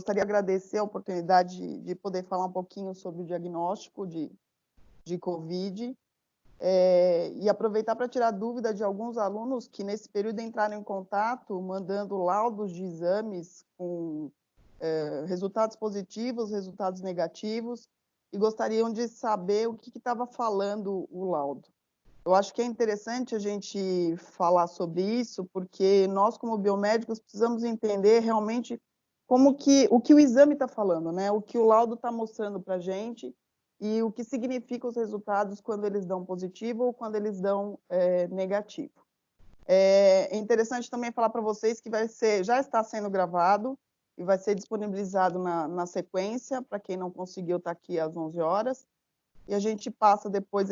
gostaria de agradecer a oportunidade de poder falar um pouquinho sobre o diagnóstico de COVID, e aproveitar para tirar dúvida de alguns alunos que, nesse período, entraram em contato, mandando laudos de exames com resultados positivos, resultados negativos, e gostariam de saber o que estava falando o laudo. Eu acho que é interessante a gente falar sobre isso, porque nós, como biomédicos, precisamos entender realmente o que o exame está falando, né? O que o laudo está mostrando para a gente e o que significa os resultados quando eles dão positivo ou quando eles dão negativo. É interessante também falar para vocês que já está sendo gravado e vai ser disponibilizado na sequência, para quem não conseguiu estar aqui às 11 horas, e a gente passa depois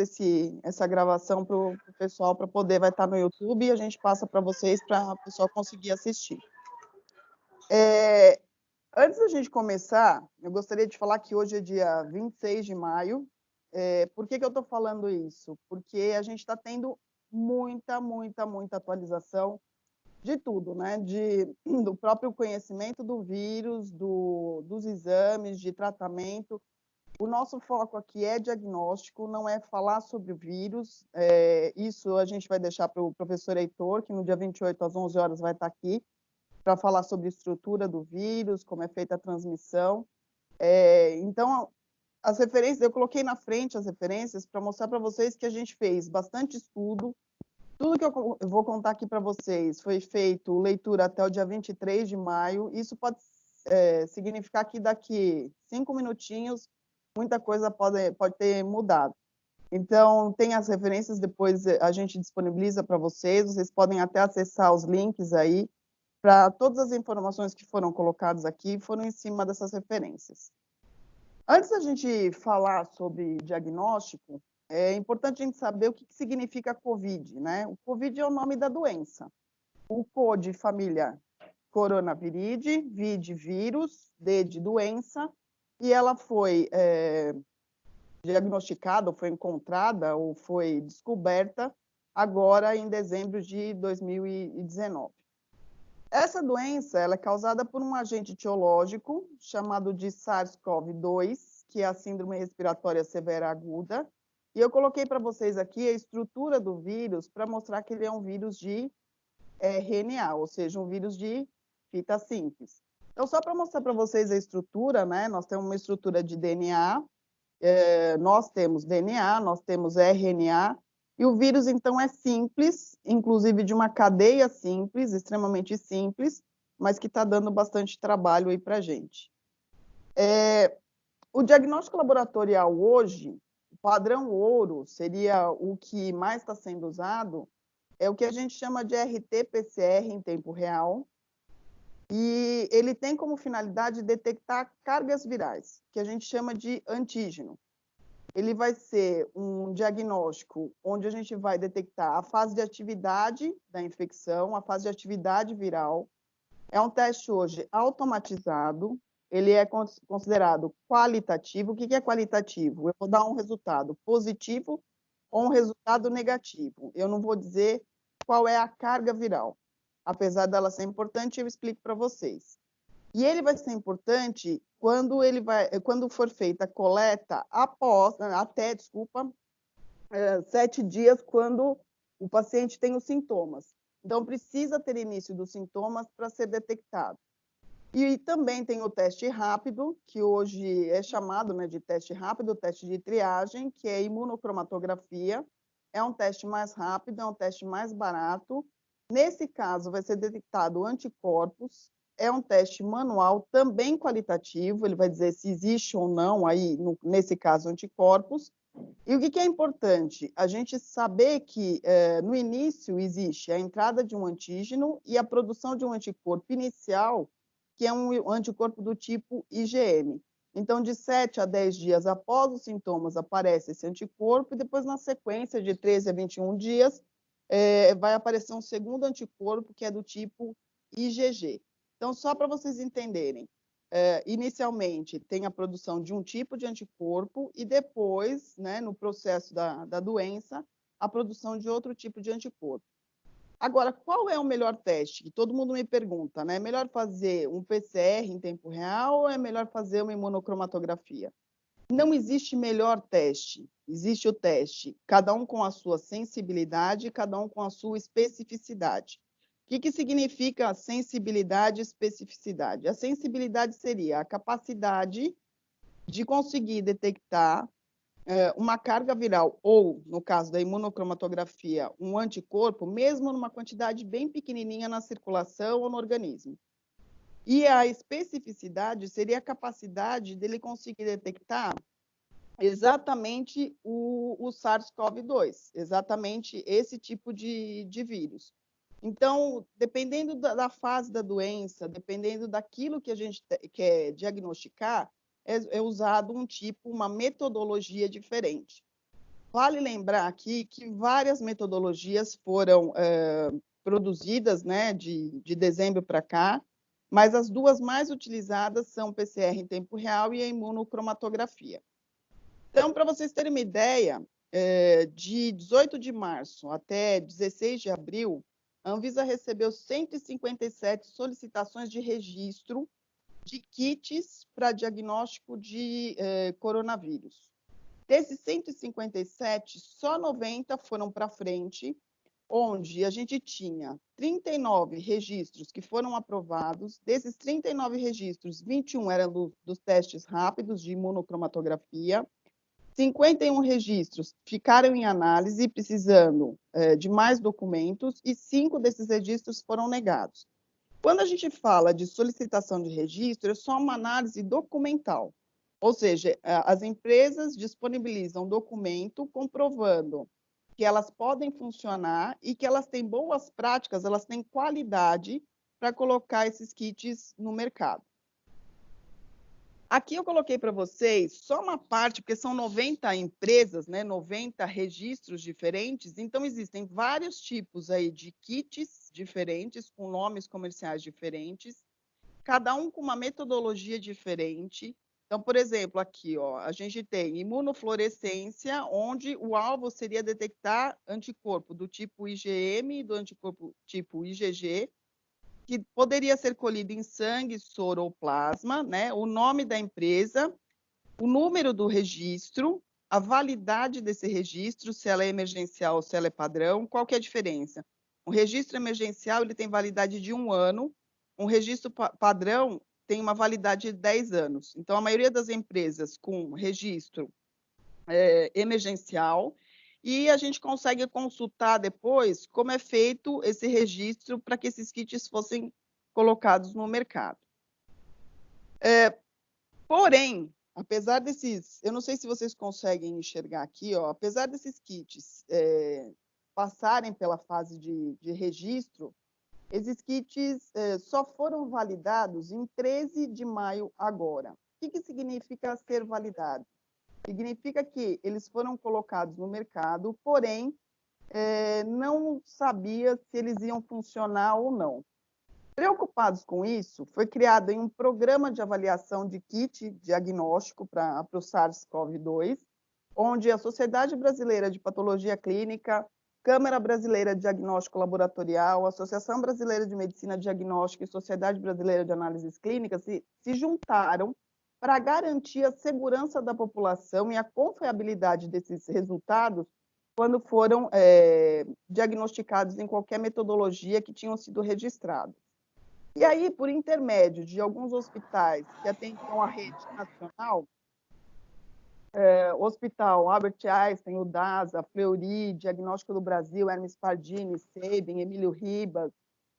essa gravação para o pessoal, vai estar no YouTube, e a gente passa para vocês, para o pessoal conseguir assistir. Antes da gente começar, eu gostaria de falar que hoje é dia 26 de maio. Por que eu estou falando isso? Porque a gente está tendo muita atualização de tudo, né? Do próprio conhecimento do vírus, dos exames, de tratamento. O nosso foco aqui é diagnóstico, não é falar sobre o vírus. Isso a gente vai deixar para o professor Heitor, que no dia 28, às 11 horas, vai estar aqui, para falar sobre a estrutura do vírus, como é feita a transmissão. Então, as referências, eu coloquei na frente as referências para mostrar para vocês que a gente fez bastante estudo. Tudo que eu vou contar aqui para vocês foi feito leitura até o dia 23 de maio. Isso pode significar que daqui 5 minutinhos muita coisa pode ter mudado. Então, tem as referências, depois a gente disponibiliza para vocês podem até acessar os links aí, para todas as informações que foram colocadas aqui, foram em cima dessas referências. Antes da gente falar sobre diagnóstico, é importante a gente saber o que significa COVID, né? O COVID é o nome da doença. O CO de família coronaviridae, V de vírus, D de doença, e ela foi diagnosticada, ou foi encontrada, ou foi descoberta agora em dezembro de 2019. Essa doença ela é causada por um agente etiológico chamado de SARS-CoV-2, que é a síndrome respiratória severa aguda, e eu coloquei para vocês aqui a estrutura do vírus para mostrar que ele é um vírus de RNA, ou seja, um vírus de fita simples. Então, só para mostrar para vocês a estrutura, né? Nós temos uma estrutura de DNA, nós temos DNA, nós temos RNA, e o vírus, então, é simples, inclusive de uma cadeia simples, extremamente simples, mas que está dando bastante trabalho aí para a gente. O diagnóstico laboratorial hoje, o padrão ouro, seria o que mais está sendo usado, é o que a gente chama de RT-PCR em tempo real, e ele tem como finalidade detectar cargas virais, que a gente chama de antígeno. Ele vai ser um diagnóstico onde a gente vai detectar a fase de atividade da infecção, a fase de atividade viral. É um teste hoje automatizado, ele é considerado qualitativo. O que é qualitativo? Eu vou dar um resultado positivo ou um resultado negativo. Eu não vou dizer qual é a carga viral. Apesar dela ser importante, eu explico para vocês. E ele vai ser importante quando for feita a coleta até 7 dias, quando o paciente tem os sintomas. Então, precisa ter início dos sintomas para ser detectado. E também tem o teste rápido, que hoje é chamado, né, de teste rápido, teste de triagem, que é a imunocromatografia. É um teste mais rápido, é um teste mais barato. Nesse caso, vai ser detectado anticorpos. É um teste manual, também qualitativo, ele vai dizer se existe ou não, aí, nesse caso, anticorpos. E o que é importante? A gente saber que, no início, existe a entrada de um antígeno e a produção de um anticorpo inicial, que é um anticorpo do tipo IgM. Então, de 7 a 10 dias após os sintomas, aparece esse anticorpo, e depois, na sequência, de 13 a 21 dias, vai aparecer um segundo anticorpo, que é do tipo IgG. Então, só para vocês entenderem, inicialmente tem a produção de um tipo de anticorpo e depois, né, no processo da doença, a produção de outro tipo de anticorpo. Agora, qual é o melhor teste? Que todo mundo me pergunta, né? É melhor fazer um PCR em tempo real ou é melhor fazer uma imunocromatografia? Não existe melhor teste, existe o teste, cada um com a sua sensibilidade, cada um com a sua especificidade. O que significa sensibilidade e especificidade? A sensibilidade seria a capacidade de conseguir detectar uma carga viral ou, no caso da imunocromatografia, um anticorpo, mesmo numa quantidade bem pequenininha na circulação ou no organismo. E a especificidade seria a capacidade dele conseguir detectar exatamente o SARS-CoV-2, exatamente esse tipo de vírus. Então, dependendo da fase da doença, dependendo daquilo que a gente quer diagnosticar, é usado um tipo, uma metodologia diferente. Vale lembrar aqui que várias metodologias foram produzidas, né, de dezembro para cá, mas as duas mais utilizadas são o PCR em tempo real e a imunocromatografia. Então, para vocês terem uma ideia, de 18 de março até 16 de abril, a Anvisa recebeu 157 solicitações de registro de kits para diagnóstico de coronavírus. Desses 157, só 90 foram para frente, onde a gente tinha 39 registros que foram aprovados. Desses 39 registros, 21 eram dos testes rápidos de imunocromatografia, 51 registros ficaram em análise, precisando de mais documentos, e 5 desses registros foram negados. Quando a gente fala de solicitação de registro, é só uma análise documental. Ou seja, as empresas disponibilizam documento comprovando que elas podem funcionar e que elas têm boas práticas, elas têm qualidade para colocar esses kits no mercado. Aqui eu coloquei para vocês só uma parte, porque são 90 empresas, né, 90 registros diferentes, então existem vários tipos aí de kits diferentes, com nomes comerciais diferentes, cada um com uma metodologia diferente. Então, por exemplo, aqui, ó, a gente tem imunofluorescência, onde o alvo seria detectar anticorpo do tipo IgM e do anticorpo tipo IgG, que poderia ser colhido em sangue, soro ou plasma, né? O nome da empresa, o número do registro, a validade desse registro, se ela é emergencial ou se ela é padrão, qual que é a diferença? Um registro emergencial ele tem validade de 1 ano, um registro padrão tem uma validade de 10 anos. Então, a maioria das empresas com registro emergencial, e a gente consegue consultar depois como é feito esse registro para que esses kits fossem colocados no mercado. Porém, apesar desses, eu não sei se vocês conseguem enxergar aqui, ó, apesar desses kits passarem pela fase de registro, esses kits só foram validados em 13 de maio agora. O que significa ser validado? Significa que eles foram colocados no mercado, porém, não sabia se eles iam funcionar ou não. Preocupados com isso, foi criado um programa de avaliação de kit diagnóstico para o SARS-CoV-2, onde a Sociedade Brasileira de Patologia Clínica, Câmara Brasileira de Diagnóstico Laboratorial, Associação Brasileira de Medicina Diagnóstica e Sociedade Brasileira de Análises Clínicas se juntaram para garantir a segurança da população e a confiabilidade desses resultados quando foram diagnosticados em qualquer metodologia que tinham sido registrados. E aí, por intermédio de alguns hospitais que atendiam a rede nacional, o Hospital Albert Einstein, o DASA, Fleury, Diagnóstico do Brasil, Hermes Pardini, Sabin, Emílio Ribas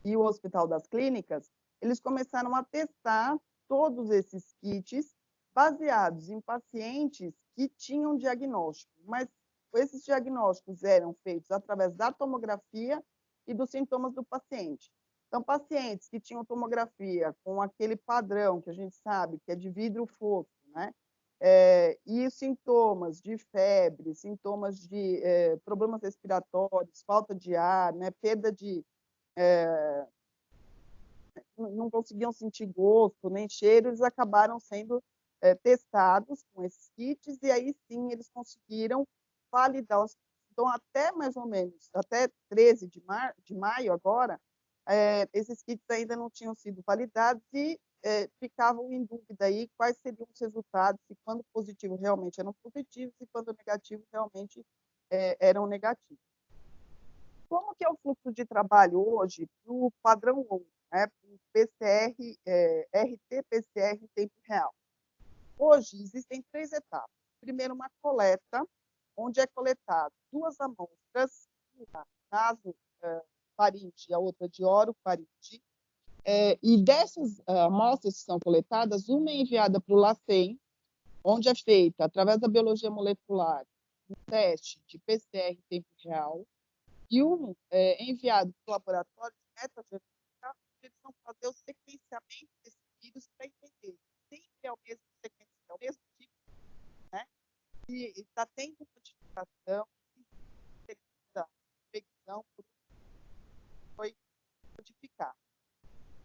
e o Hospital das Clínicas, eles começaram a testar todos esses kits baseados em pacientes que tinham diagnóstico, mas esses diagnósticos eram feitos através da tomografia e dos sintomas do paciente. Então, pacientes que tinham tomografia com aquele padrão que a gente sabe que é de vidro fosco, né? E sintomas de febre, sintomas de problemas respiratórios, falta de ar, né? Perda de... não conseguiam sentir gosto nem cheiro, eles acabaram sendo testados com esses kits, e aí sim eles conseguiram validar os Então, até mais ou menos, até 13 de maio agora, esses kits ainda não tinham sido validados e ficavam em dúvida aí quais seriam os resultados, se quando positivo realmente eram positivos e quando negativo realmente eram negativos. Como que é o fluxo de trabalho hoje para o padrão ouro, né, para o PCR, RT-PCR em tempo real? Hoje existem 3 etapas. Primeiro, uma coleta, onde é coletado 2 amostras, uma nasofaringe e a outra de orofaringe, e dessas amostras que são coletadas, uma é enviada para o LACEN, onde é feita, através da biologia molecular, um teste de PCR em tempo real, e um é enviado para o laboratório de metagenética, onde eles vão fazer o sequenciamento desse vírus para entender se sempre é o mesmo sequenciamento, é o mesmo tipo, né? E está tendo modificação, infecção, foi modificado.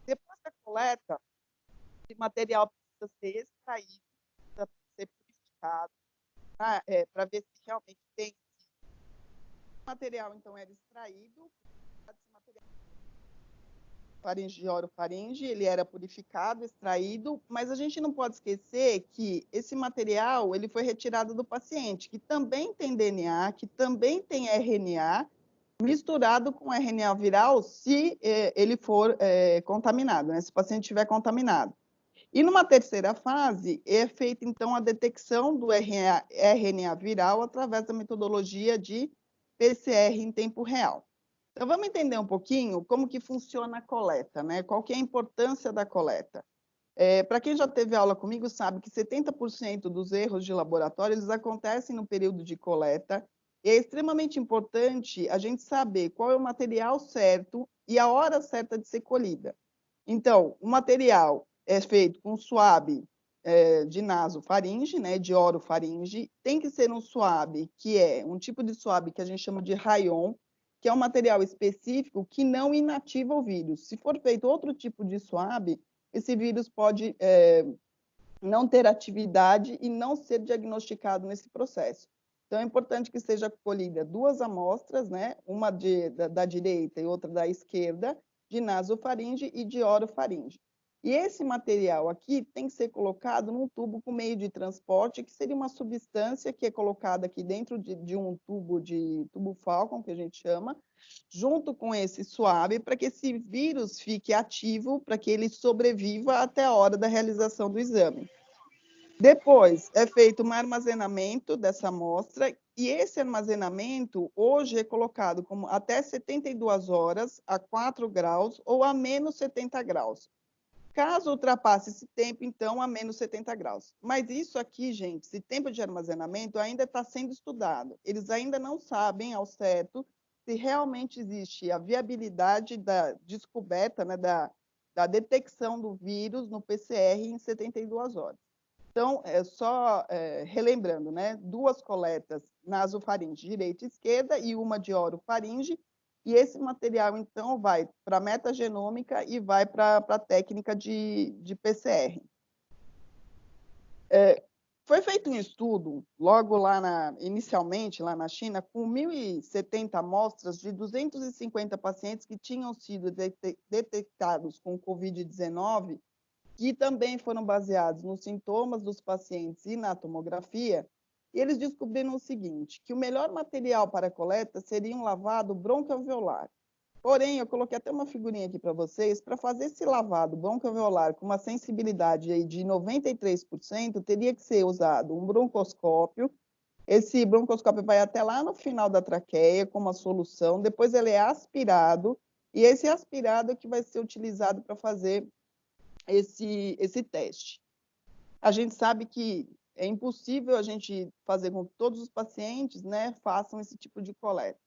Depois da coleta, esse material precisa ser extraído, precisa ser purificado, para ver se realmente tem. O material, então, era extraído, esse material faringe, orofaringe, ele era purificado, extraído, mas a gente não pode esquecer que esse material ele foi retirado do paciente, que também tem DNA, que também tem RNA, misturado com RNA viral, se ele for contaminado, né? Se o paciente estiver contaminado. E numa terceira fase, é feita, então, a detecção do RNA viral através da metodologia de PCR em tempo real. Então, vamos entender um pouquinho como que funciona a coleta, né? Qual que é a importância da coleta. Para quem já teve aula comigo, sabe que 70% dos erros de laboratório eles acontecem no período de coleta, e é extremamente importante a gente saber qual é o material certo e a hora certa de ser colhida. Então, o material é feito com suave de nasofaringe, né, de orofaringe, tem que ser um suave que é um tipo de suave que a gente chama de rayon, que é um material específico que não inativa o vírus. Se for feito outro tipo de suave, esse vírus pode não ter atividade e não ser diagnosticado nesse processo. Então, é importante que seja colhida 2 amostras, né? Uma da direita e outra da esquerda, de nasofaringe e de orofaringe. E esse material aqui tem que ser colocado num tubo com meio de transporte, que seria uma substância que é colocada aqui dentro de um tubo Falcon, que a gente chama, junto com esse suave, para que esse vírus fique ativo, para que ele sobreviva até a hora da realização do exame. Depois, é feito um armazenamento dessa amostra, e esse armazenamento hoje é colocado como até 72 horas a 4 graus ou a menos 70 graus. Caso ultrapasse esse tempo, então, a menos 70 graus. Mas isso aqui, gente, esse tempo de armazenamento ainda está sendo estudado. Eles ainda não sabem ao certo se realmente existe a viabilidade da descoberta, né, da detecção do vírus no PCR em 72 horas. Então, só relembrando, né, 2 coletas nasofaringe direita e esquerda e uma de orofaringe, e esse material, então, vai para a metagenômica e vai para a técnica de PCR. Foi feito um estudo, logo lá inicialmente, lá na China, com 1.070 amostras de 250 pacientes que tinham sido detectados com Covid-19, que também foram baseados nos sintomas dos pacientes e na tomografia, e eles descobriram o seguinte, que o melhor material para a coleta seria um lavado broncoalveolar. Porém, eu coloquei até uma figurinha aqui para vocês, para fazer esse lavado broncoalveolar com uma sensibilidade aí de 93%, teria que ser usado um broncoscópio. Esse broncoscópio vai até lá no final da traqueia com uma solução, depois ele é aspirado, e esse aspirado é que vai ser utilizado para fazer esse teste. A gente sabe que é impossível a gente fazer com que todos os pacientes, né, façam esse tipo de coleta.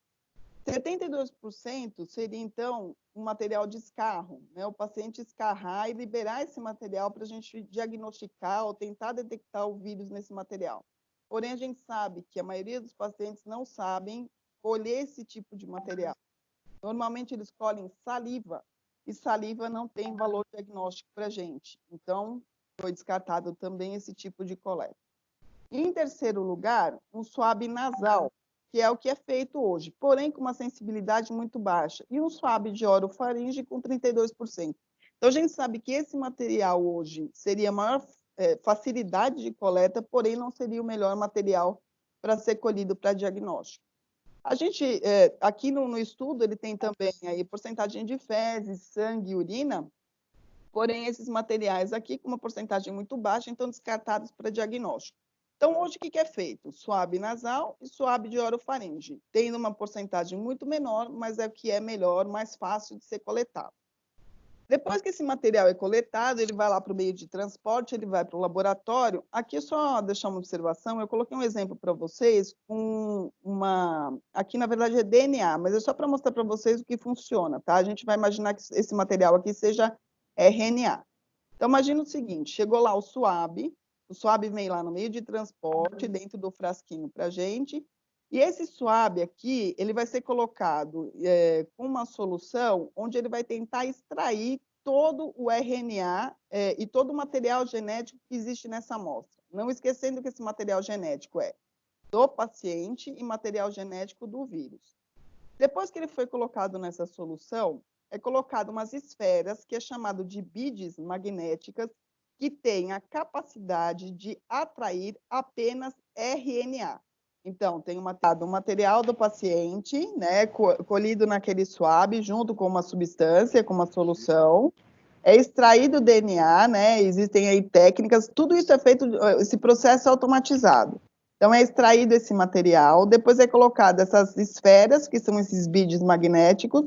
72% seria, então, um material de escarro, né? O paciente escarrar e liberar esse material para a gente diagnosticar ou tentar detectar o vírus nesse material. Porém, a gente sabe que a maioria dos pacientes não sabem colher esse tipo de material. Normalmente, eles colhem saliva, e saliva não tem valor diagnóstico para a gente. Então, foi descartado também esse tipo de coleta. Em terceiro lugar, um swab nasal, que é o que é feito hoje, porém com uma sensibilidade muito baixa, e um swab de orofaringe com 32%. Então, a gente sabe que esse material hoje seria a maior facilidade de coleta, porém não seria o melhor material para ser colhido para diagnóstico. A gente, aqui no estudo, ele tem também aí porcentagem de fezes, sangue e urina, porém esses materiais aqui, com uma porcentagem muito baixa, então descartados para diagnóstico. Então, hoje, o que é feito? Swab nasal e swab de orofaringe, tendo uma porcentagem muito menor, mas é o que é melhor, mais fácil de ser coletado. Depois que esse material é coletado, ele vai lá para o meio de transporte, ele vai para o laboratório. Aqui, só deixar uma observação, eu coloquei um exemplo para vocês, aqui, na verdade, é DNA, mas é só para mostrar para vocês o que funciona, tá? A gente vai imaginar que esse material aqui seja RNA. Então, imagina o seguinte, chegou lá o swab vem lá no meio de transporte, dentro do frasquinho para a gente, e esse swab aqui, ele vai ser colocado com uma solução onde ele vai tentar extrair todo o RNA e todo o material genético que existe nessa amostra. Não esquecendo que esse material genético é do paciente e material genético do vírus. Depois que ele foi colocado nessa solução, é colocado umas esferas, que é chamado de beads magnéticas, que têm a capacidade de atrair apenas RNA. Então, tem um material do paciente, né, colhido naquele swab, junto com uma substância, com uma solução, é extraído o DNA, né, existem aí técnicas, tudo isso é feito, esse processo é automatizado. Então, é extraído esse material, depois é colocado essas esferas, que são esses beads magnéticos,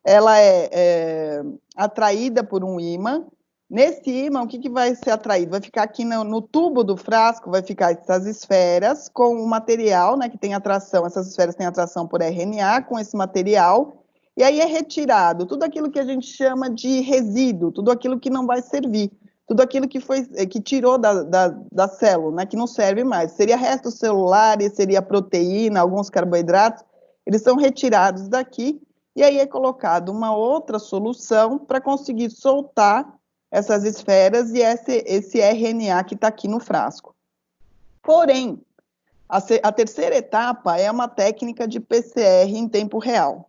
ela é atraída por um ímã. Nesse ímã, o que vai ser atraído? Vai ficar aqui no tubo do frasco, vai ficar essas esferas com o material, né, que tem atração, essas esferas têm atração por RNA, com esse material, e aí é retirado tudo aquilo que a gente chama de resíduo, tudo aquilo que não vai servir, tudo aquilo que tirou da célula, né, que não serve mais. Seria restos celulares, seria proteína, alguns carboidratos, eles são retirados daqui, e aí é colocado uma outra solução para conseguir soltar essas esferas e esse RNA que está aqui no frasco. Porém, a terceira etapa é uma técnica de PCR em tempo real.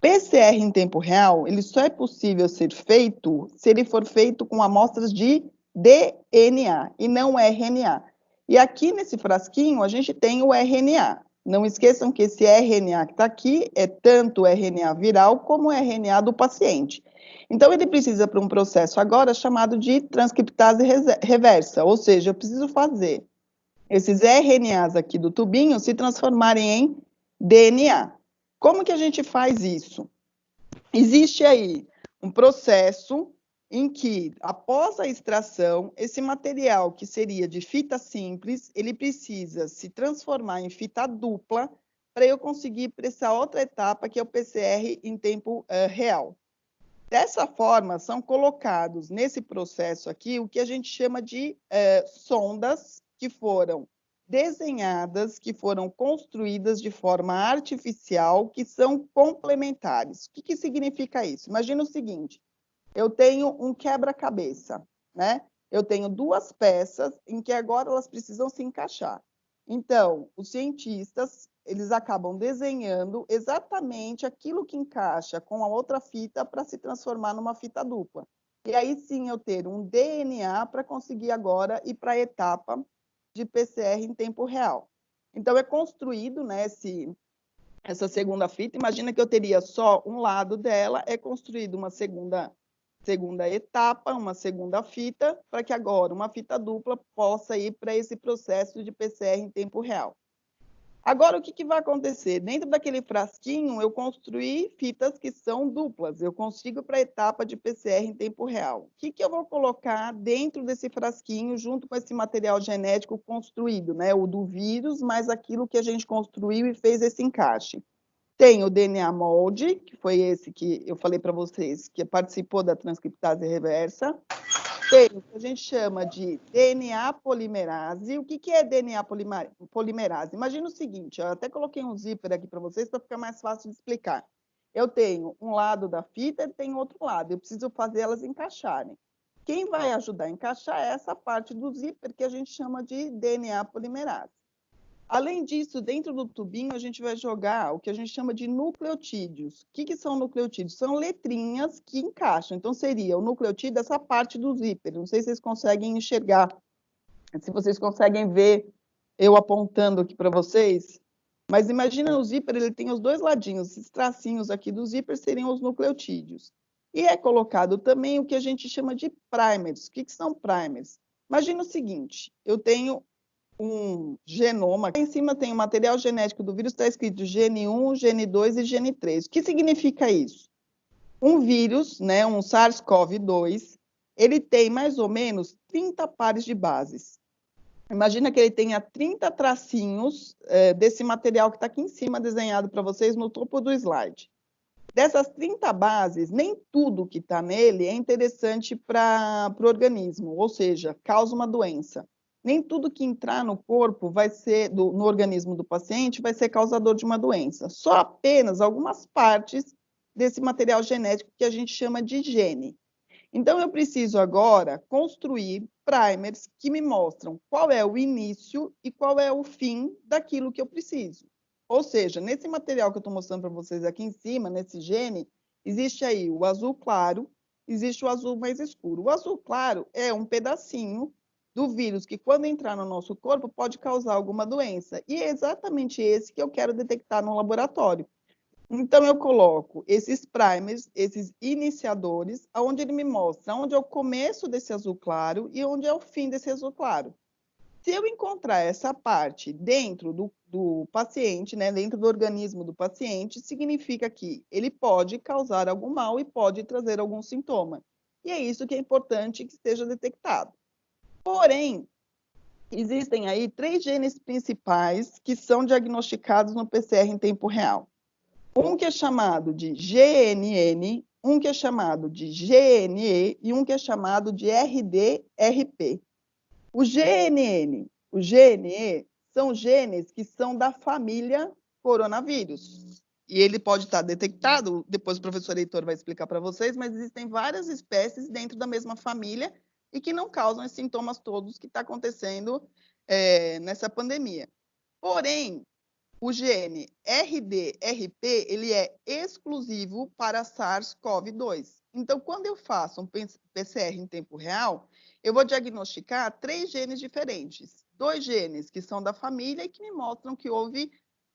PCR em tempo real, ele só é possível ser feito se ele for feito com amostras de DNA e não RNA. E aqui nesse frasquinho a gente tem o RNA. Não esqueçam que esse RNA que está aqui é tanto o RNA viral como o RNA do paciente. Então, ele precisa para um processo agora chamado de transcriptase reversa, ou seja, eu preciso fazer esses RNAs aqui do tubinho se transformarem em DNA. Como que a gente faz isso? Existe aí um processo em que, após a extração, esse material que seria de fita simples, ele precisa se transformar em fita dupla para eu conseguir para essa outra etapa, que é o PCR em tempo real. Dessa forma, são colocados nesse processo aqui o que a gente chama de sondas que foram desenhadas, que foram construídas de forma artificial, que são complementares. O que significa isso? Imagina o seguinte, eu tenho um quebra-cabeça, né? Eu tenho duas peças em que agora elas precisam se encaixar. Então, os cientistas, eles acabam desenhando exatamente aquilo que encaixa com a outra fita para se transformar numa fita dupla. E aí sim eu ter um DNA para conseguir agora ir para a etapa de PCR em tempo real. Então, é construído, né, essa segunda fita. Imagina que eu teria só um lado dela, é construído uma segunda etapa, uma segunda fita, para que agora uma fita dupla possa ir para esse processo de PCR em tempo real. Agora, o que vai acontecer? Dentro daquele frasquinho, eu construí fitas que são duplas, eu consigo para a etapa de PCR em tempo real. O que eu vou colocar dentro desse frasquinho, junto com esse material genético construído, né? O do vírus, mais aquilo que a gente construiu e fez esse encaixe. Tem o DNA molde, que foi esse que eu falei para vocês, que participou da transcriptase reversa. Tem o que a gente chama de DNA polimerase. O que é DNA polimerase? Imagina o seguinte, eu até coloquei um zíper aqui para vocês, para ficar mais fácil de explicar. Eu tenho um lado da fita e tenho outro lado, eu preciso fazer elas encaixarem. Quem vai ajudar a encaixar é essa parte do zíper, que a gente chama de DNA polimerase. Além disso, dentro do tubinho, a gente vai jogar o que a gente chama de nucleotídeos. O que são nucleotídeos? São letrinhas que encaixam. Então, seria o nucleotídeo, essa parte do zíper. Não sei se vocês conseguem enxergar, se vocês conseguem ver eu apontando aqui para vocês. Mas imagina o zíper, ele tem os dois ladinhos. Esses tracinhos aqui do zíper seriam os nucleotídeos. E é colocado também o que a gente chama de primers. O que são primers? Imagina o seguinte, eu tenho um genoma, em cima tem o material genético do vírus, está escrito gene 1, gene 2 e gene 3. O que significa isso? Um vírus, né, um SARS-CoV-2, ele tem mais ou menos 30 pares de bases. Imagina que ele tenha 30 tracinhos desse material que está aqui em cima, desenhado para vocês no topo do slide. Dessas 30 bases, nem tudo que está nele é interessante para o organismo, ou seja, causa uma doença. Nem tudo que entrar no corpo vai ser, no organismo do paciente, vai ser causador de uma doença. Só apenas algumas partes desse material genético que a gente chama de gene. Então, eu preciso agora construir primers que me mostram qual é o início e qual é o fim daquilo que eu preciso. Ou seja, nesse material que eu estou mostrando para vocês aqui em cima, nesse gene, existe aí o azul claro, existe o azul mais escuro. O azul claro é um pedacinho do vírus que, quando entrar no nosso corpo, pode causar alguma doença. E é exatamente esse que eu quero detectar no laboratório. Então, eu coloco esses primers, esses iniciadores, onde ele me mostra onde é o começo desse azul claro e onde é o fim desse azul claro. Se eu encontrar essa parte dentro do paciente, né, dentro do organismo do paciente, significa que ele pode causar algum mal e pode trazer algum sintoma. E é isso que é importante que seja detectado. Porém, existem aí 3 genes principais que são diagnosticados no PCR em tempo real. Um que é chamado de GNN, um que é chamado de GNE e um que é chamado de RDRP. O GNN, o GNE são genes que são da família coronavírus. E ele pode estar detectado, depois o professor Heitor vai explicar para vocês, mas existem várias espécies dentro da mesma família e que não causam esses sintomas todos que está acontecendo nessa pandemia. Porém, o gene RDRP, ele é exclusivo para SARS-CoV-2. Então, quando eu faço um PCR em tempo real, eu vou diagnosticar 3 genes diferentes. 2 genes que são da família e que me mostram que houve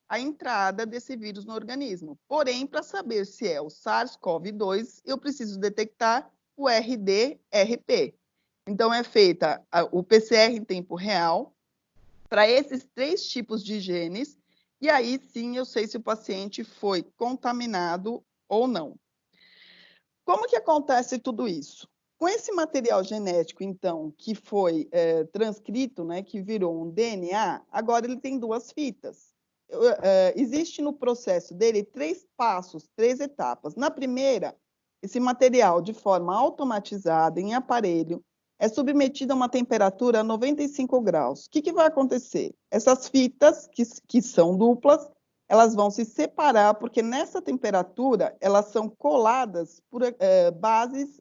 a entrada desse vírus no organismo. Porém, para saber se é o SARS-CoV-2, eu preciso detectar o RDRP. Então, é feita o PCR em tempo real para esses 3 tipos de genes, e aí sim eu sei se o paciente foi contaminado ou não. Como que acontece tudo isso? Com esse material genético, então, que foi transcrito, né, que virou um DNA, agora ele tem 2 fitas. Existe no processo dele 3 passos, 3 etapas. Na primeira, esse material, de forma automatizada, em aparelho, é submetido a uma temperatura a 95 graus. O que vai acontecer? Essas fitas, que são duplas, elas vão se separar, porque nessa temperatura, elas são coladas por bases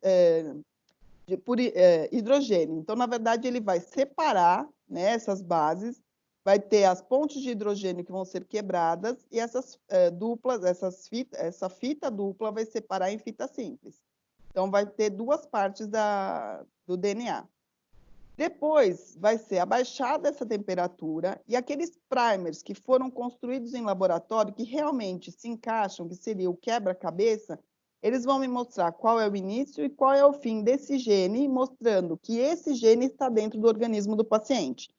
por hidrogênio. Então, na verdade, ele vai separar, né, essas bases, vai ter as pontes de hidrogênio que vão ser quebradas, e essas duplas, essa fita dupla vai separar em fita simples. Então, vai ter 2 partes do DNA. Depois, vai ser abaixada essa temperatura e aqueles primers que foram construídos em laboratório, que realmente se encaixam, que seria o quebra-cabeça, eles vão me mostrar qual é o início e qual é o fim desse gene, mostrando que esse gene está dentro do organismo do paciente.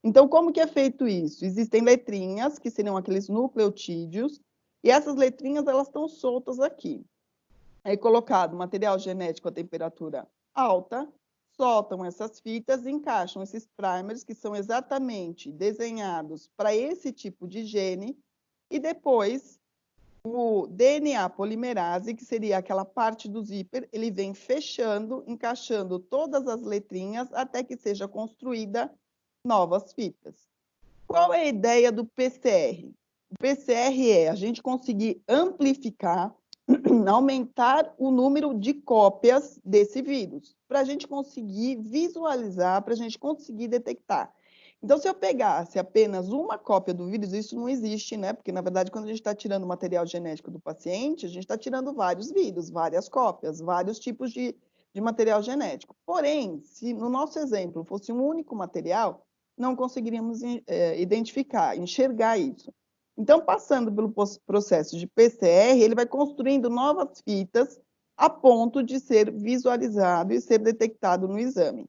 Então, como que é feito isso? Existem letrinhas, que seriam aqueles nucleotídeos, e essas letrinhas, elas estão soltas aqui. É colocado material genético a temperatura alta, soltam essas fitas e encaixam esses primers, que são exatamente desenhados para esse tipo de gene, e depois o DNA polimerase, que seria aquela parte do zíper, ele vem fechando, encaixando todas as letrinhas até que seja construída novas fitas. Qual é a ideia do PCR? O PCR é a gente conseguir amplificar, aumentar o número de cópias desse vírus, para a gente conseguir visualizar, para a gente conseguir detectar. Então, se eu pegasse apenas uma cópia do vírus, isso não existe, né? Porque, na verdade, quando a gente está tirando o material genético do paciente, a gente está tirando vários vírus, várias cópias, vários tipos de material genético. Porém, se no nosso exemplo fosse um único material, não conseguiríamos identificar, enxergar isso. Então, passando pelo processo de PCR, ele vai construindo novas fitas a ponto de ser visualizado e ser detectado no exame.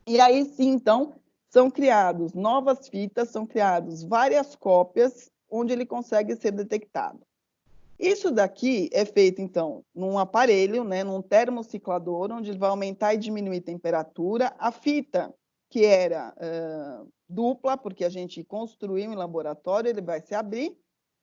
E aí sim, então, são criados novas fitas, são criados várias cópias onde ele consegue ser detectado. Isso daqui é feito, então, num aparelho, né, num termociclador, onde ele vai aumentar e diminuir a temperatura. A fita, que era dupla, porque a gente construiu em laboratório, ele vai se abrir.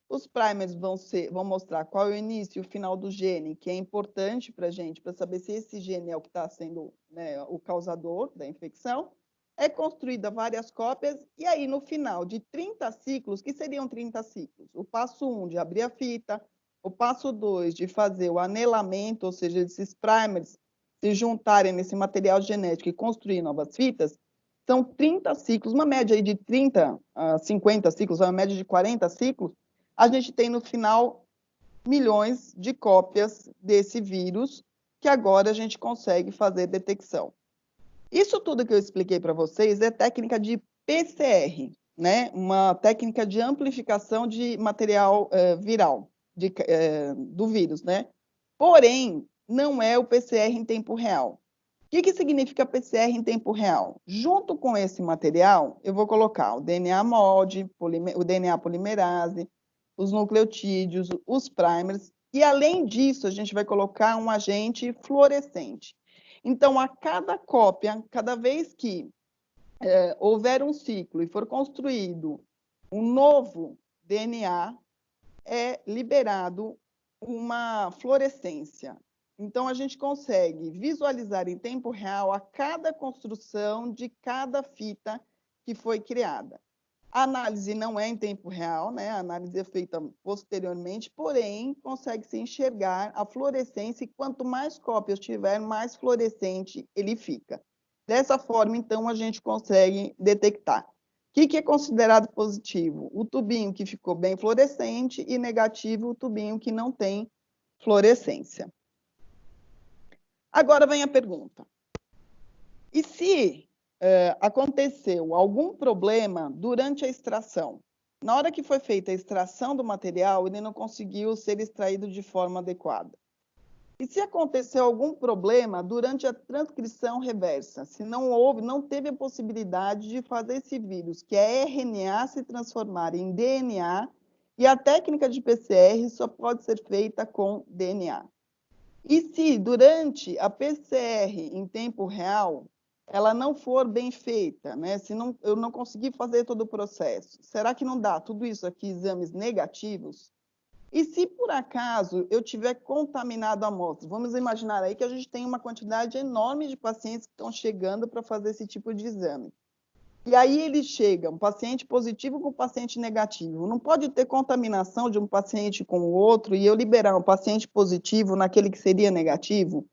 Os primers vão mostrar qual é o início e o final do gene, que é importante para a gente, para saber se esse gene é o que está sendo, né, o causador da infecção. É construída várias cópias, e aí no final de 30 ciclos, que seriam 30 ciclos? O passo 1 de abrir a fita, o passo 2 de fazer o anelamento, ou seja, esses primers se juntarem nesse material genético e construir novas fitas, são 30 ciclos, uma média aí de 30 a 50 ciclos, uma média de 40 ciclos, a gente tem no final milhões de cópias desse vírus, que agora a gente consegue fazer detecção. Isso tudo que eu expliquei para vocês é técnica de PCR, né? Uma técnica de amplificação de material viral, do vírus, né? Porém, não é o PCR em tempo real. O que significa PCR em tempo real? Junto com esse material, eu vou colocar o DNA molde, o DNA polimerase, os nucleotídeos, os primers, e além disso, a gente vai colocar um agente fluorescente. Então, a cada cópia, cada vez que houver um ciclo e for construído um novo DNA, é liberado uma fluorescência. Então, a gente consegue visualizar em tempo real a cada construção de cada fita que foi criada. A análise não é em tempo real, né? A análise é feita posteriormente, porém, consegue-se enxergar a fluorescência e quanto mais cópias tiver, mais fluorescente ele fica. Dessa forma, então, a gente consegue detectar. O que é considerado positivo? O tubinho que ficou bem fluorescente e negativo o tubinho que não tem fluorescência. Agora vem a pergunta. E se aconteceu algum problema durante a extração? Na hora que foi feita a extração do material, ele não conseguiu ser extraído de forma adequada. E se aconteceu algum problema durante a transcrição reversa? Se não teve a possibilidade de fazer esse vírus, que é RNA, se transformar em DNA, e a técnica de PCR só pode ser feita com DNA. E se durante a PCR em tempo real, ela não for bem feita, né? Se eu não conseguir fazer todo o processo, será que não dá tudo isso aqui exames negativos? E se por acaso eu tiver contaminado a amostra, vamos imaginar aí que a gente tem uma quantidade enorme de pacientes que estão chegando para fazer esse tipo de exame. E aí eles chegam, um paciente positivo com paciente negativo. Não pode ter contaminação de um paciente com o outro e eu liberar um paciente positivo naquele que seria negativo?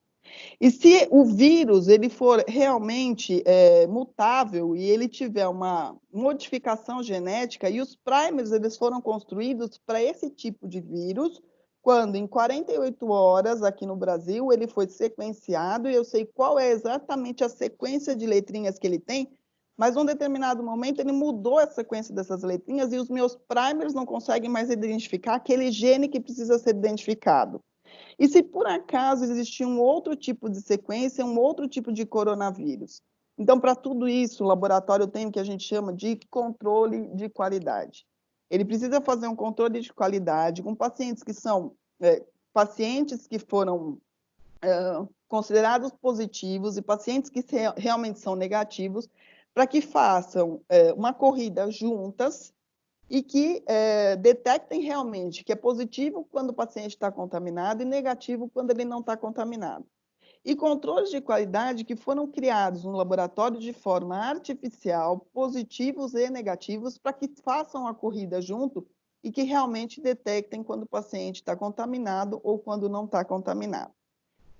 E se o vírus ele for realmente mutável e ele tiver uma modificação genética, e os primers eles foram construídos para esse tipo de vírus, quando em 48 horas aqui no Brasil ele foi sequenciado, e eu sei qual é exatamente a sequência de letrinhas que ele tem, mas num determinado momento ele mudou a sequência dessas letrinhas e os meus primers não conseguem mais identificar aquele gene que precisa ser identificado. E se por acaso existir um outro tipo de sequência, um outro tipo de coronavírus? Então, para tudo isso, o laboratório tem o que a gente chama de controle de qualidade. Ele precisa fazer um controle de qualidade com pacientes que são pacientes que foram considerados positivos e pacientes que realmente são negativos, para que façam uma corrida juntas e que detectem realmente que é positivo quando o paciente está contaminado e negativo quando ele não está contaminado. E controles de qualidade que foram criados no laboratório de forma artificial, positivos e negativos, para que façam a corrida junto e que realmente detectem quando o paciente está contaminado ou quando não está contaminado.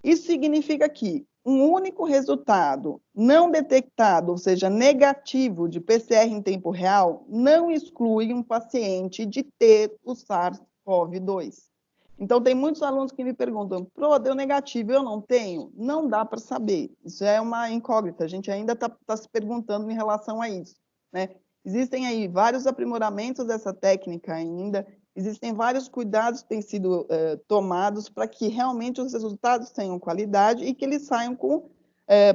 Isso significa que um único resultado não detectado, ou seja, negativo de PCR em tempo real, não exclui um paciente de ter o SARS-CoV-2. Então, tem muitos alunos que me perguntam, Pro, deu negativo, eu não tenho? Não dá para saber. Isso é uma incógnita, a gente ainda está se perguntando em relação a isso, né? Existem aí vários aprimoramentos dessa técnica ainda, existem vários cuidados que têm sido tomados para que realmente os resultados tenham qualidade e que eles saiam com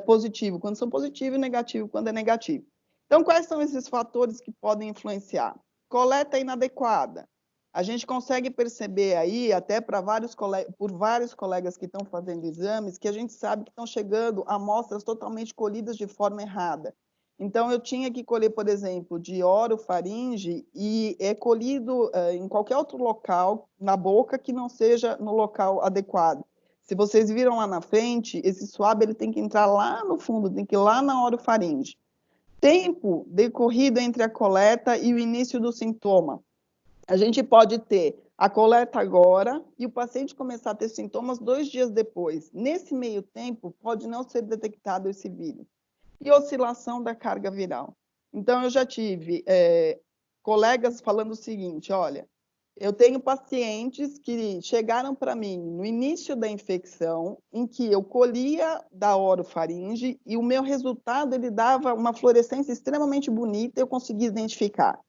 positivo, quando são positivo e negativo, quando é negativo. Então, quais são esses fatores que podem influenciar? Coleta inadequada. A gente consegue perceber aí, até por vários colegas que estão fazendo exames, que a gente sabe que estão chegando amostras totalmente colhidas de forma errada. Então, eu tinha que colher, por exemplo, de orofaringe e é colhido em qualquer outro local, na boca, que não seja no local adequado. Se vocês viram lá na frente, esse swab ele tem que entrar lá no fundo, tem que ir lá na orofaringe. Tempo decorrido entre a coleta e o início do sintoma. A gente pode ter a coleta agora e o paciente começar a ter sintomas 2 dias depois. Nesse meio tempo, pode não ser detectado esse vírus. E oscilação da carga viral. Então, eu já tive colegas falando o seguinte, olha, eu tenho pacientes que chegaram para mim no início da infecção, em que eu colhia da orofaringe e o meu resultado ele dava uma fluorescência extremamente bonita, eu conseguia identificar.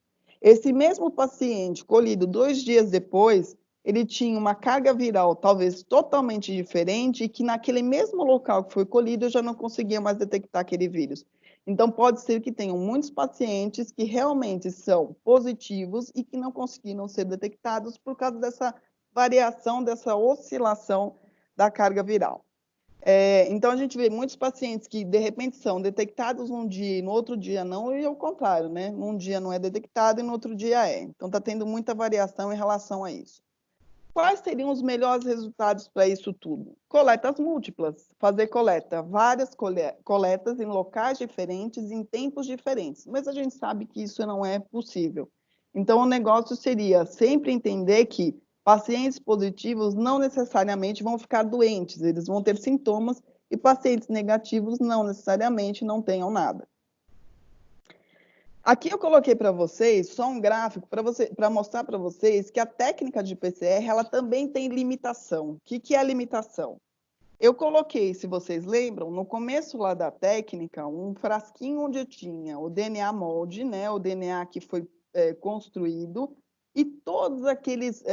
Esse mesmo paciente, colhido 2 dias depois, ele tinha uma carga viral talvez totalmente diferente e que naquele mesmo local que foi colhido eu já não conseguia mais detectar aquele vírus. Então, pode ser que tenham muitos pacientes que realmente são positivos e que não conseguiram ser detectados por causa dessa variação, dessa oscilação da carga viral. Então, a gente vê muitos pacientes que, de repente, são detectados num dia e no outro dia não, e ao contrário, né? Num dia não é detectado e no outro dia é. Então, está tendo muita variação em relação a isso. Quais seriam os melhores resultados para isso tudo? Coletas múltiplas, fazer várias coletas em locais diferentes, em tempos diferentes, mas a gente sabe que isso não é possível. Então, o negócio seria sempre entender que pacientes positivos não necessariamente vão ficar doentes, eles vão ter sintomas, e pacientes negativos não necessariamente não tenham nada. Aqui eu coloquei para vocês só um gráfico para mostrar para vocês que a técnica de PCR ela também tem limitação. O que é a limitação? Eu coloquei, se vocês lembram, no começo lá da técnica, um frasquinho onde tinha o DNA molde, né, o DNA que foi construído, e todos aqueles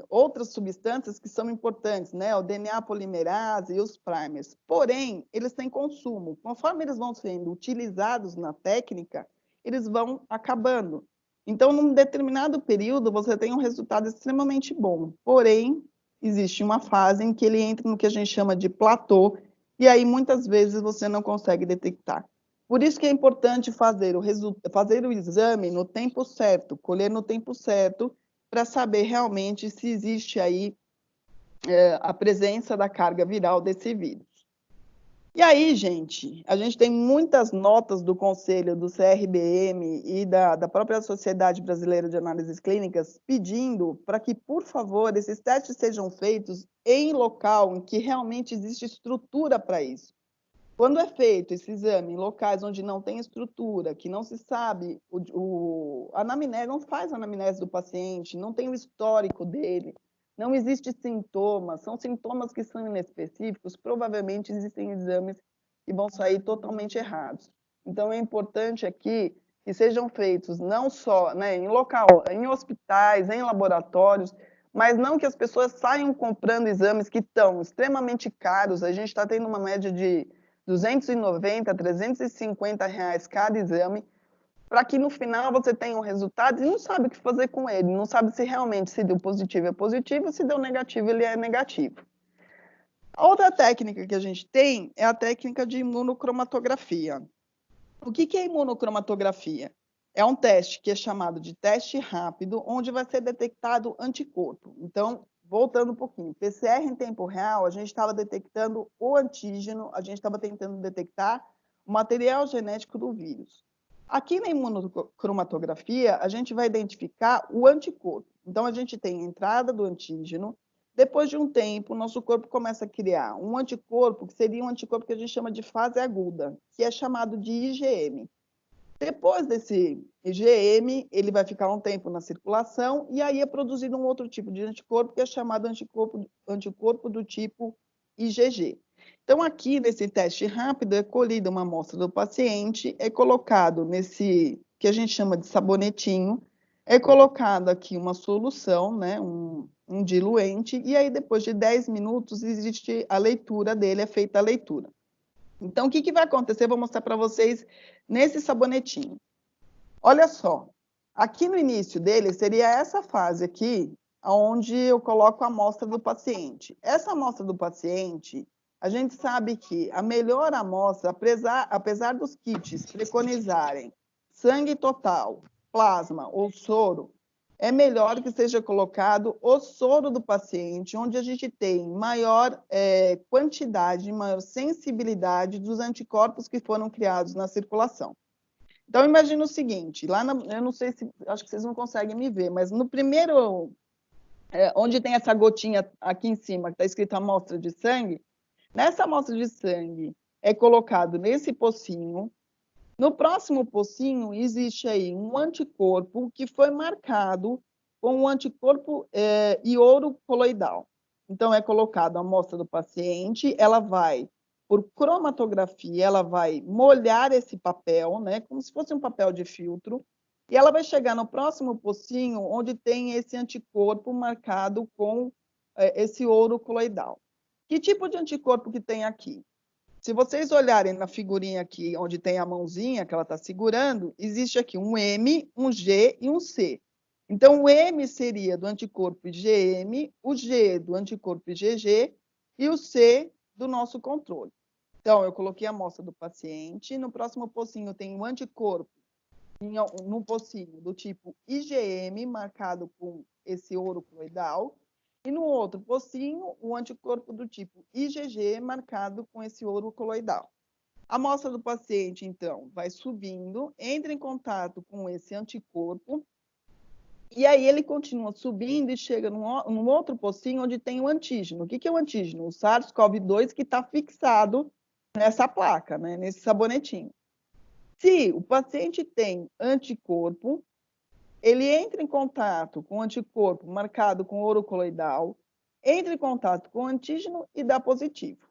outras substâncias que são importantes, né, o DNA polimerase e os primers. Porém, eles têm consumo. Conforme eles vão sendo utilizados na técnica, eles vão acabando. Então, num determinado período, você tem um resultado extremamente bom. Porém, existe uma fase em que ele entra no que a gente chama de platô, e aí muitas vezes você não consegue detectar. Por isso que é importante fazer o exame no tempo certo, colher no tempo certo, para saber realmente se existe aí a presença da carga viral desse vírus. E aí, gente, a gente tem muitas notas do Conselho, do CRBM e da própria Sociedade Brasileira de Análises Clínicas pedindo para que, por favor, esses testes sejam feitos em local em que realmente existe estrutura para isso. Quando é feito esse exame em locais onde não tem estrutura, que não se sabe, a anamnese, não faz a anamnese do paciente, não tem o histórico dele, não existe sintomas, são sintomas que são inespecíficos, provavelmente existem exames que vão sair totalmente errados. Então, é importante aqui que sejam feitos não só em local, em hospitais, em laboratórios, mas não que as pessoas saiam comprando exames que estão extremamente caros. A gente está tendo uma média de 290, 350 reais cada exame, para que no final você tenha um resultado e não sabe o que fazer com ele, não sabe se realmente se deu positivo é positivo, se deu negativo ele é negativo. A outra técnica que a gente tem é a técnica de imunocromatografia. O que é imunocromatografia? É um teste que é chamado de teste rápido, onde vai ser detectado anticorpo. Então, voltando um pouquinho, PCR em tempo real, a gente estava detectando o antígeno, a gente estava tentando detectar o material genético do vírus. Aqui na imunocromatografia, a gente vai identificar o anticorpo. Então, a gente tem a entrada do antígeno, Depois de um tempo, o nosso corpo começa a criar um anticorpo, que seria um anticorpo que a gente chama de fase aguda, que é chamado de IgM. Depois desse IgM, ele vai ficar um tempo na circulação e aí é produzido um outro tipo de anticorpo, que é chamado anticorpo do tipo IgG. Então, aqui nesse teste rápido, é colhida uma amostra do paciente, é colocado nesse, que a gente chama de sabonetinho, é colocado aqui uma solução, né, um diluente, e aí depois de 10 minutos existe a leitura dele, é feita a leitura. Então, o que vai acontecer? Eu vou mostrar para vocês nesse sabonetinho. Olha só, aqui no início dele seria essa fase aqui, onde eu coloco a amostra do paciente. Essa amostra do paciente, a gente sabe que a melhor amostra, apesar dos kits preconizarem sangue total, plasma ou soro, é melhor que seja colocado o soro do paciente, onde a gente tem maior quantidade, maior sensibilidade dos anticorpos que foram criados na circulação. Então, imagina o seguinte, eu não sei se, acho que vocês não conseguem me ver, mas no primeiro, onde tem essa gotinha aqui em cima, que está escrito amostra de sangue, nessa amostra de sangue é colocado nesse pocinho. No próximo pocinho, existe aí um anticorpo que foi marcado com o anticorpo ioro coloidal. Então, é colocado a amostra do paciente, ela vai, por cromatografia, ela vai molhar esse papel, né, como se fosse um papel de filtro, e ela vai chegar no próximo pocinho, onde tem esse anticorpo marcado com esse ouro coloidal. Que tipo de anticorpo que tem aqui? Se vocês olharem na figurinha aqui, onde tem a mãozinha que ela está segurando, existe aqui um M, um G e um C. Então, o M seria do anticorpo IgM, o G do anticorpo IgG e o C do nosso controle. Então, eu coloquei a amostra do paciente, no próximo pocinho tem um anticorpo, no pocinho do tipo IgM, marcado com esse ouro coloidal, e no outro pocinho, o anticorpo do tipo IgG, marcado com esse ouro coloidal. A amostra do paciente, então, vai subindo, entra em contato com esse anticorpo, e aí ele continua subindo e chega num outro pocinho onde tem o antígeno. O que é o antígeno? O SARS-CoV-2 que está fixado nessa placa, né, nesse sabonetinho. Se o paciente tem anticorpo, ele entra em contato com o anticorpo marcado com ouro coloidal, entra em contato com o antígeno e dá positivo.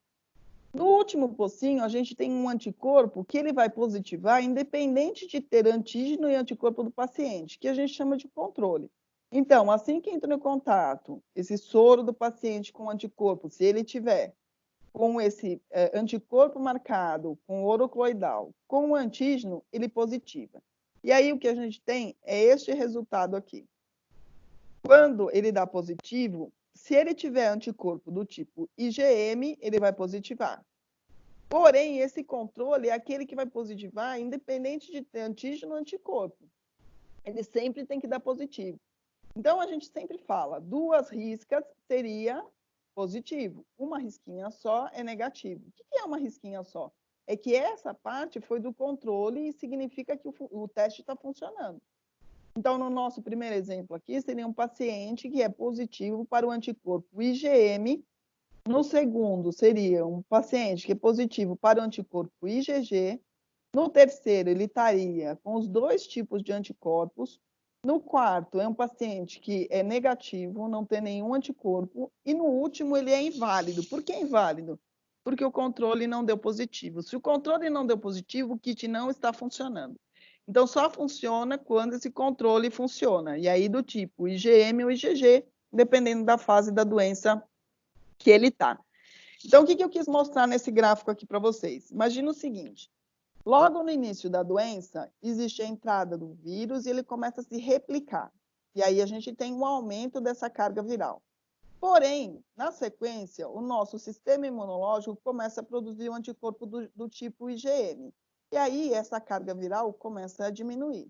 No último pocinho, a gente tem um anticorpo que ele vai positivar independente de ter antígeno e anticorpo do paciente, que a gente chama de controle. Então, assim que entra em contato esse soro do paciente com o anticorpo, se ele tiver com esse anticorpo marcado com ouro coloidal, com o antígeno, ele positiva. E aí o que a gente tem é este resultado aqui. Quando ele dá positivo, se ele tiver anticorpo do tipo IgM, ele vai positivar. Porém, esse controle é aquele que vai positivar independente de ter antígeno ou anticorpo. Ele sempre tem que dar positivo. Então, a gente sempre fala, 2 riscas seria positivo, uma risquinha só é negativo. O que é uma risquinha só? É que essa parte foi do controle e significa que o teste está funcionando. Então, no nosso primeiro exemplo aqui, seria um paciente que é positivo para o anticorpo IgM. No segundo, seria um paciente que é positivo para o anticorpo IgG. No terceiro, ele estaria com os 2 tipos de anticorpos. No quarto, é um paciente que é negativo, não tem nenhum anticorpo. E no último, ele é inválido. Por que inválido? Porque o controle não deu positivo. Se o controle não deu positivo, o kit não está funcionando. Então, só funciona quando esse controle funciona. E aí, do tipo IgM ou IgG, dependendo da fase da doença que ele está. Então, o que eu quis mostrar nesse gráfico aqui para vocês? Imagina o seguinte. Logo no início da doença, existe a entrada do vírus e ele começa a se replicar. E aí a gente tem um aumento dessa carga viral. Porém, na sequência, o nosso sistema imunológico começa a produzir um anticorpo do tipo IgM. E aí essa carga viral começa a diminuir.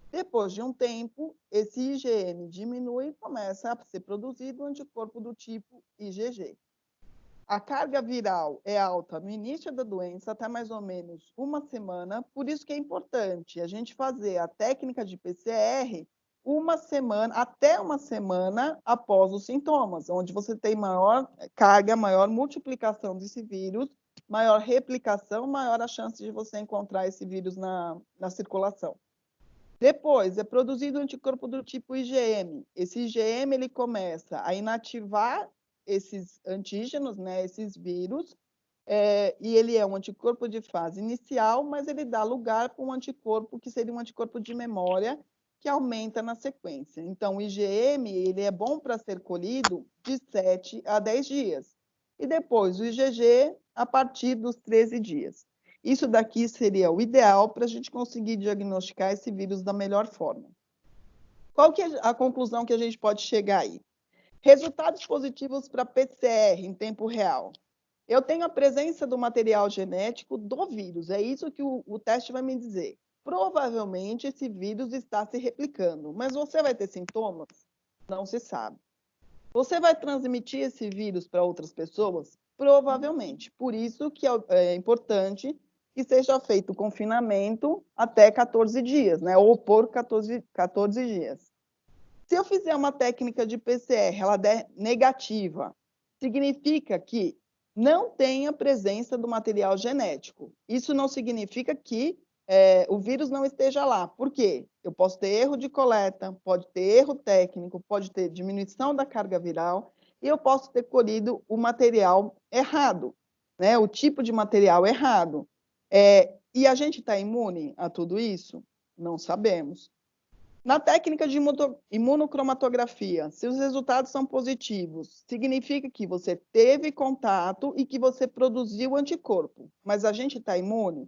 Depois de um tempo, esse IgM diminui e começa a ser produzido um anticorpo do tipo IgG. A carga viral é alta no início da doença, até mais ou menos uma semana, por isso que é importante a gente fazer a técnica de PCR até uma semana após os sintomas, onde você tem maior carga, maior multiplicação desse vírus, maior replicação, maior a chance de você encontrar esse vírus na circulação. Depois, é produzido anticorpo do tipo IgM. Esse IgM ele começa a inativar esses antígenos, né, esses vírus, e ele é um anticorpo de fase inicial, mas ele dá lugar para um anticorpo que seria um anticorpo de memória, que aumenta na sequência. Então, o IgM ele é bom para ser colhido de 7 a 10 dias. E depois, o IgG a partir dos 13 dias. Isso daqui seria o ideal para a gente conseguir diagnosticar esse vírus da melhor forma. Qual que é a conclusão que a gente pode chegar aí? Resultados positivos para PCR em tempo real. Eu tenho a presença do material genético do vírus, é isso que o teste vai me dizer. Provavelmente esse vírus está se replicando, mas você vai ter sintomas? Não se sabe. Você vai transmitir esse vírus para outras pessoas? Provavelmente. Por isso que é importante que seja feito o confinamento até 14 dias, né? Ou por 14 dias. Se eu fizer uma técnica de PCR, ela der negativa, significa que não tenha presença do material genético. Isso não significa que o vírus não esteja lá. Por quê? Eu posso ter erro de coleta, pode ter erro técnico, pode ter diminuição da carga viral, e eu posso ter colhido o material errado, né? O tipo de material errado. E a gente está imune a tudo isso? Não sabemos. Na técnica de imunocromatografia, se os resultados são positivos, significa que você teve contato e que você produziu anticorpo. Mas a gente está imune?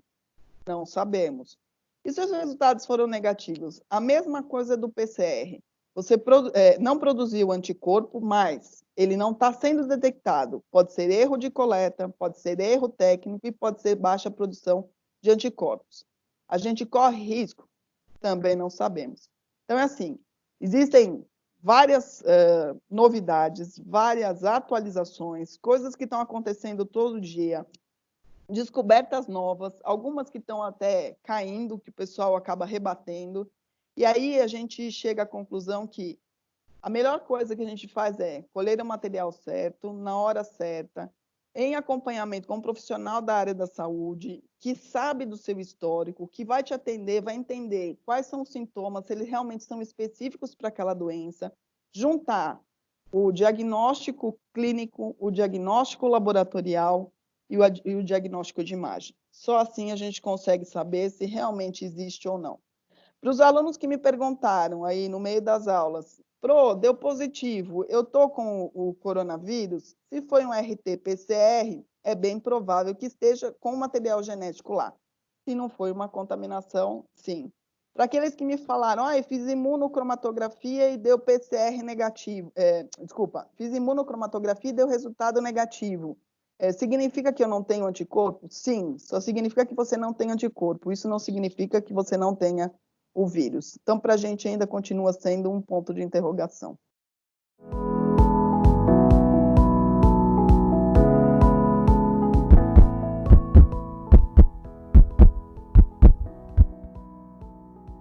Não sabemos. E se os resultados foram negativos? A mesma coisa do PCR. Você não produziu anticorpo, mas ele não está sendo detectado. Pode ser erro de coleta, pode ser erro técnico e pode ser baixa produção de anticorpos. A gente corre risco? Também não sabemos. Então, é assim, existem várias novidades, várias atualizações, coisas que estão acontecendo todo dia, descobertas novas, algumas que estão até caindo, que o pessoal acaba rebatendo, e aí a gente chega à conclusão que a melhor coisa que a gente faz é colher o material certo, na hora certa, em acompanhamento com um profissional da área da saúde, que sabe do seu histórico, que vai te atender, vai entender quais são os sintomas, se eles realmente são específicos para aquela doença, juntar o diagnóstico clínico, o diagnóstico laboratorial e o diagnóstico de imagem. Só assim a gente consegue saber se realmente existe ou não. Para os alunos que me perguntaram aí no meio das aulas, deu positivo, eu estou com o coronavírus? Se foi um RT-PCR, é bem provável que esteja com o material genético lá. Se não foi uma contaminação, sim. Para aqueles que me falaram, fiz imunocromatografia e deu PCR negativo, fiz imunocromatografia e deu resultado negativo. Significa que eu não tenho anticorpo? Sim, só significa que você não tem anticorpo. Isso não significa que você não tenha o vírus. Então, para a gente ainda continua sendo um ponto de interrogação.